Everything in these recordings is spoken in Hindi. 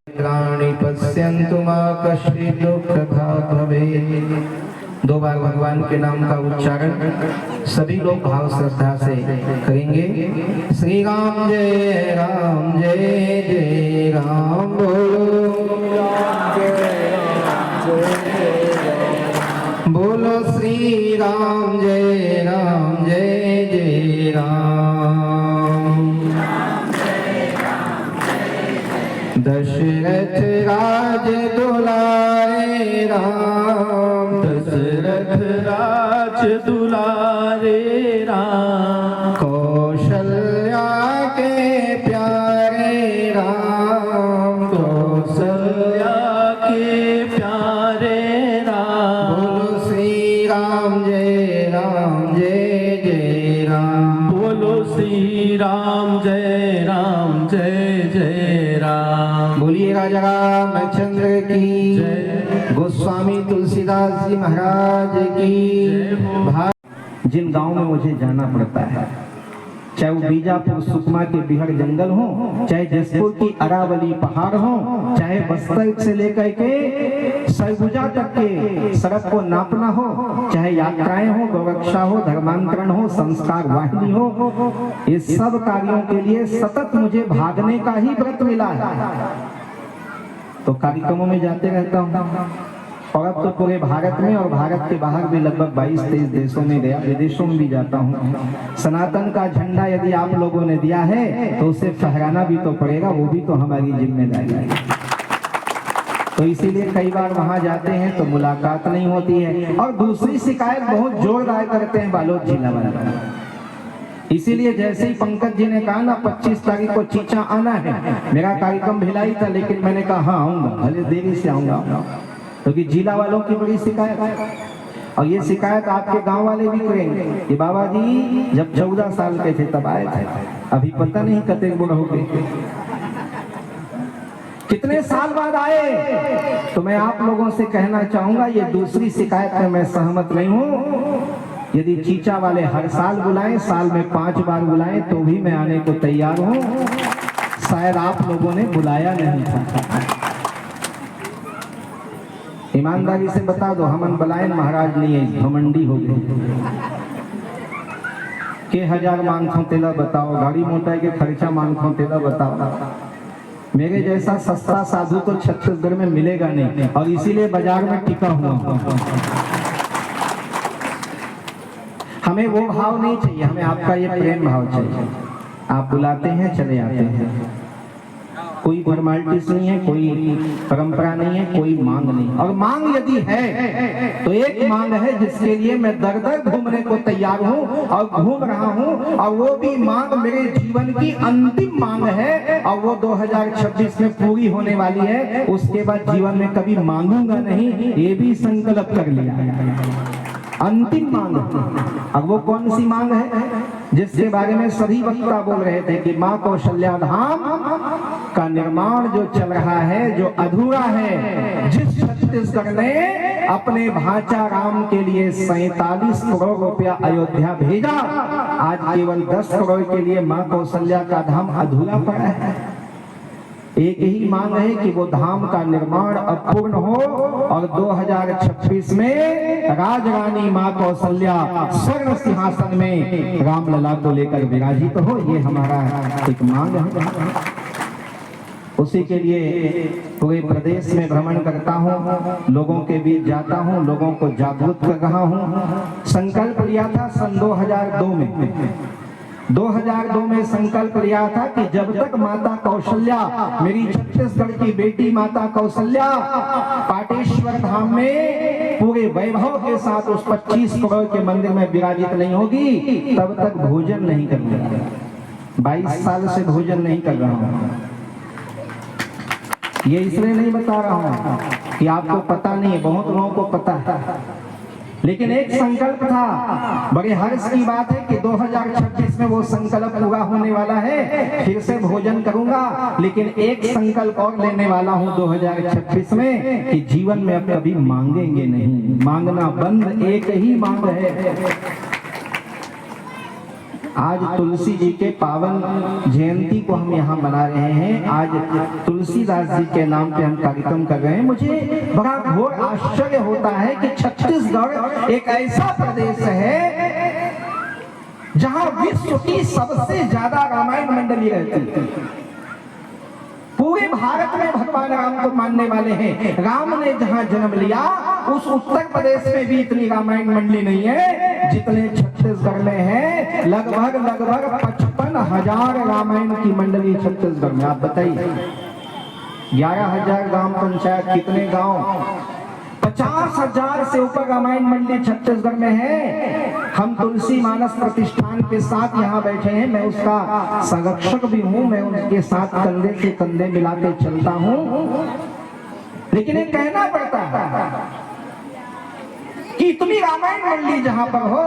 प्राणी पश्यन्तु मा कश्चित् दुःखभाग् भवेत्। 2 बार भगवान के नाम का उच्चारण सभी लोग भाव श्रद्धा से करेंगे। श्री राम जय जय राम बोलो, बोलो श्री राम जय जय राम। दशरथ राज दुलारे राम, दशरथ राज दुलारे राम, कौशल्या के प्यारे राम, कौशल्या के प्यारे राम। बोलो श्री राम जय जय राम। बोलो श्री राम जय जय राम। बोलिए राजा रामचंद्र की जय। गोस्वामी तुलसीदास जी महाराज की। जिन गांव में मुझे जाना पड़ता है, चाहे वो बीजापुर सुकमा के बिहार जंगल हो, चाहे जसपुर की अरावली पहाड़ हो, चाहे बस्तर से लेकर के सरगुजा तक के सड़क को नापना हो, चाहे यात्राएं हो, गौरक्षा हो, धर्मांतरण हो, संस्कार वाहिनी हो, ये सब कार्यों के लिए सतत मुझे भागने का ही व्रत मिला है। तो कार्यक्रमों में जाते रहता हूँ, और अब तो पूरे भारत में और भारत के बाहर भी लगभग 22-23 देशों में गया, विदेशों में भी जाता हूँ। सनातन का झंडा यदि आप लोगों ने दिया है तो उसे फहराना भी तो पड़ेगा, वो भी तो हमारी जिम्मेदारी है। तो इसीलिए कई बार वहां जाते हैं तो मुलाकात नहीं होती है। और दूसरी शिकायत बहुत जोरदार करते हैं बालोद जिला वाला। इसीलिए जैसे ही पंकज जी ने कहा ना 25 तारीख को चीचा आना है, मेरा कार्यक्रम भिलाई था, लेकिन मैंने कहा हाँ आऊंगा, भले देरी से आऊंगा, क्योंकि जिला वालों की बड़ी शिकायत है। और ये शिकायत आपके गांव वाले भी करेंगे कि बाबा जी जब 14 साल के थे तब आए थे, अभी पता नहीं कते बुढ़ा हो गए, कितने साल बाद आए। तो मैं आप लोगों से कहना चाहूंगा, ये दूसरी शिकायत में मैं सहमत नहीं हूं। यदि चीचा वाले हर साल बुलाएं, साल में 5 बार बुलाएं, तो भी मैं आने को तैयार हूं। शायद आप लोगों ने बुलाया नहीं था। ईमानदारी से बता दो, हमन बलायन महाराज नहीं है, घमंडी हो गई के 1000 मांगो तेला बताओ, गाड़ी मोटर के खर्चा मांगो तेला बताओ। मेरे जैसा सस्ता साधु तो छत्तीसगढ़ में मिलेगा नहीं, और इसीलिए बाजार में टिका हुआ। हमें वो भाव नहीं चाहिए, हमें आपका ये प्रेम भाव चाहिए। आप बुलाते हैं, चले आते हैं, कोई फॉर्मेलिटीज नहीं है, कोई परंपरा नहीं है, कोई मांग नहीं। और मांग यदि है तो एक मांग है जिसके लिए मैं दर दर घूमने को तैयार हूँ और घूम रहा हूँ, और वो भी मांग मेरे जीवन की अंतिम मांग है, और वो 2026 में पूरी होने वाली है। उसके बाद जीवन में कभी मांगूंगा नहीं, ये भी संकल्प कर लिया। अंतिम मांग। अब वो कौन सी मांग है जिसके बारे में सभी वक्ता बोल रहे थे कि माँ कौशल्या धाम का निर्माण जो चल रहा है, जो अधूरा है, जिस छत्तीसगढ़ ने अपने भांचा राम के लिए 47 करोड़ रुपया अयोध्या भेजा, आज केवल 10 करोड़ के लिए माँ कौशल्या का धाम अधूरा पड़ा है। एक ही मांग है कि वो धाम का निर्माण अब पूर्ण हो, और 2026 में राजरानी माँ कौशल्या स्वर्ण सिंहासन में रामलला को लेकर विराजित हो। ये हमारा एक मांग है। उसी के लिए पूरे प्रदेश में भ्रमण करता हूँ, लोगों के बीच जाता हूँ, लोगों को जागरूक कर रहा हूँ। संकल्प लिया था सन 2002 में संकल्प लिया था कि जब तक माता कौशल्या, मेरी छत्तीसगढ़ की बेटी माता कौशल्या पाटेश्वर धाम में पूरे वैभव के साथ उस 25 करोड़ के मंदिर में विराजित नहीं होगी, तब तक भोजन नहीं करूंगा। 22 साल से भोजन नहीं कर रहा हूँ। ये इसलिए नहीं बता रहा हूँ कि आपको पता नहीं, बहुत लोगों को पता है, लेकिन एक संकल्प था। बड़े हर्ष की बात है कि 2026 में वो संकल्प पूरा होने वाला है। फिर से भोजन करूंगा, लेकिन एक संकल्प और लेने वाला हूं 2026 में कि जीवन में अब कभी मांगेंगे नहीं, मांगना बंद, एक ही मांग है। आज तुलसी जी के पावन जयंती को हम यहाँ मना रहे हैं। आज तुलसीदास जी के नाम पे हम कार्यक्रम कर रहे हैं। मुझे बड़ा घोर आश्चर्य होता है कि छत्तीसगढ़ एक ऐसा प्रदेश है जहाँ विश्व की सबसे ज्यादा रामायण मंडली रहती है। पूरे भारत में भगवान राम को मानने वाले हैं। राम ने जहाँ जन्म लिया उस उत्तर प्रदेश में भी इतनी रामायण मंडली नहीं है जितने छत्तीसगढ़ में है। लगभग 55,000 रामायण की मंडली छत्तीसगढ़ में। आप बताइए 11,000 ग्राम पंचायत, कितने गांव, 50,000 से ऊपर रामायण मंडली छत्तीसगढ़ में है। हम तुलसी मानस प्रतिष्ठान के साथ यहाँ बैठे हैं। मैं उसका संरक्षक भी हूँ, मैं उनके साथ कंधे से कंधे मिलाते चलता हूँ। लेकिन ये कहना पड़ता है कि इतनी रामायण मंडली जहाँ पर हो,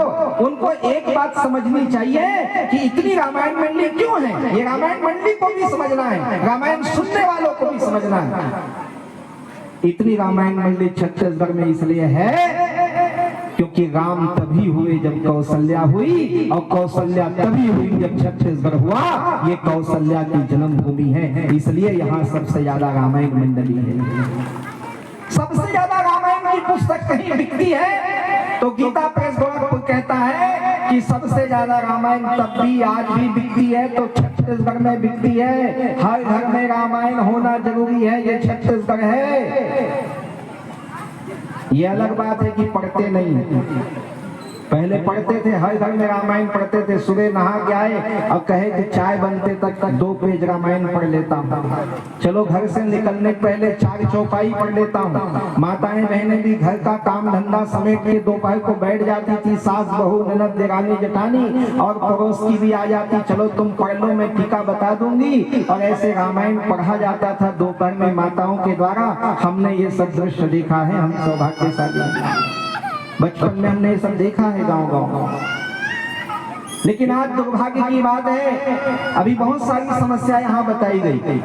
उनको एक बात समझनी चाहिए कि इतनी रामायण मंडली क्यों है। ये रामायण मंडली को भी समझना है, रामायण सुनने वालों को भी समझना है। इतनी रामायण मंडली छत्तीसगढ़ में इसलिए है क्योंकि राम तभी हुए जब कौशल्या हुई, और कौशल्या तभी हुई जब छत्तीसगढ़ हुआ। ये कौशल्या की जन्मभूमि है, इसलिए यहाँ सबसे ज्यादा रामायण मंडली है। सबसे ज्यादा रामायण की पुस्तक कहीं बिकती है तो गीता प्रेस गोरखपुर कहता है कि सबसे ज्यादा रामायण तब भी आज भी बिकती है तो छत्तीसगढ़ में बिकती है। हर घर में रामायण होना जरूरी है, ये छत्तीसगढ़ है। ये अलग बात है कि पढ़ते नहीं, पहले पढ़ते थे, हर घर में रामायण पढ़ते थे। सुबह नहा के आए और कहे कि चाय बनते तक 2 पेज रामायण पढ़ लेता हूँ। चलो घर से निकलने पहले 4 चौपाई पढ़ लेता हूँ। माताएं बहनें भी घर का काम धंधा समेट के दोपहर को बैठ जाती थी, सास बहू ननद देरानी जेठानी, और पड़ोस की भी आ जाती, चलो तुम पढ़ लो मैं टीका बता दूंगी। और ऐसे रामायण पढ़ा जाता था दोपहर में माताओं के द्वारा। हमने ये सब दृश्य देखा है, हम सौभाग्यशाली। बचपन में हमने ये सब देखा है गांव गांव। लेकिन आज दुर्भाग्य की बात है, अभी बहुत सारी समस्या यहाँ बताई गई,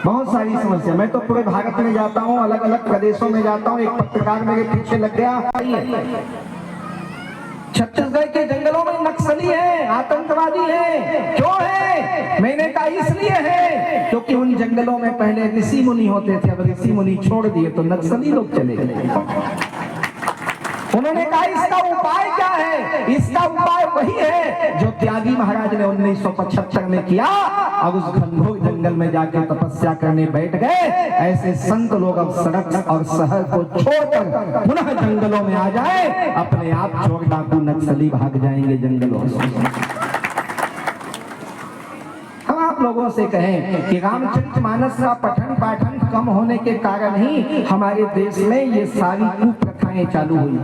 बहुत सारी समस्या। मैं तो पूरे भारत में जाता हूँ, अलग अलग प्रदेशों में जाता हूँ। एक पत्रकार मेरे पीछे लग गया। छत्तीसगढ़ के जंगलों में नक्सली है, आतंकवादी है। क्यों है? मैंने कहा इसलिए है क्योंकि उन जंगलों में पहले ऋषि मुनि होते थे, अब ऋषि मुनि छोड़ दिए तो नक्सली लोग चले गए। उन्होंने कहा इसका उपाय क्या है? इसका उपाय वही है जो त्यागी महाराज ने 1975 में किया। अब उस घनघोर जंगल में जाके तपस्या करने बैठ गए। ऐसे संत लोग अब सड़क और शहर को छोड़कर पुनः जंगलों में आ जाए, अपने आप चोर डाकू नक्सली भाग जाएंगे जंगलों से। हम आप लोगों से कहें कि रामचरितमानस का पठन पाठन कम होने के कारण ही हमारे देश में ये सारी कुप्रथाएं चालू हुई।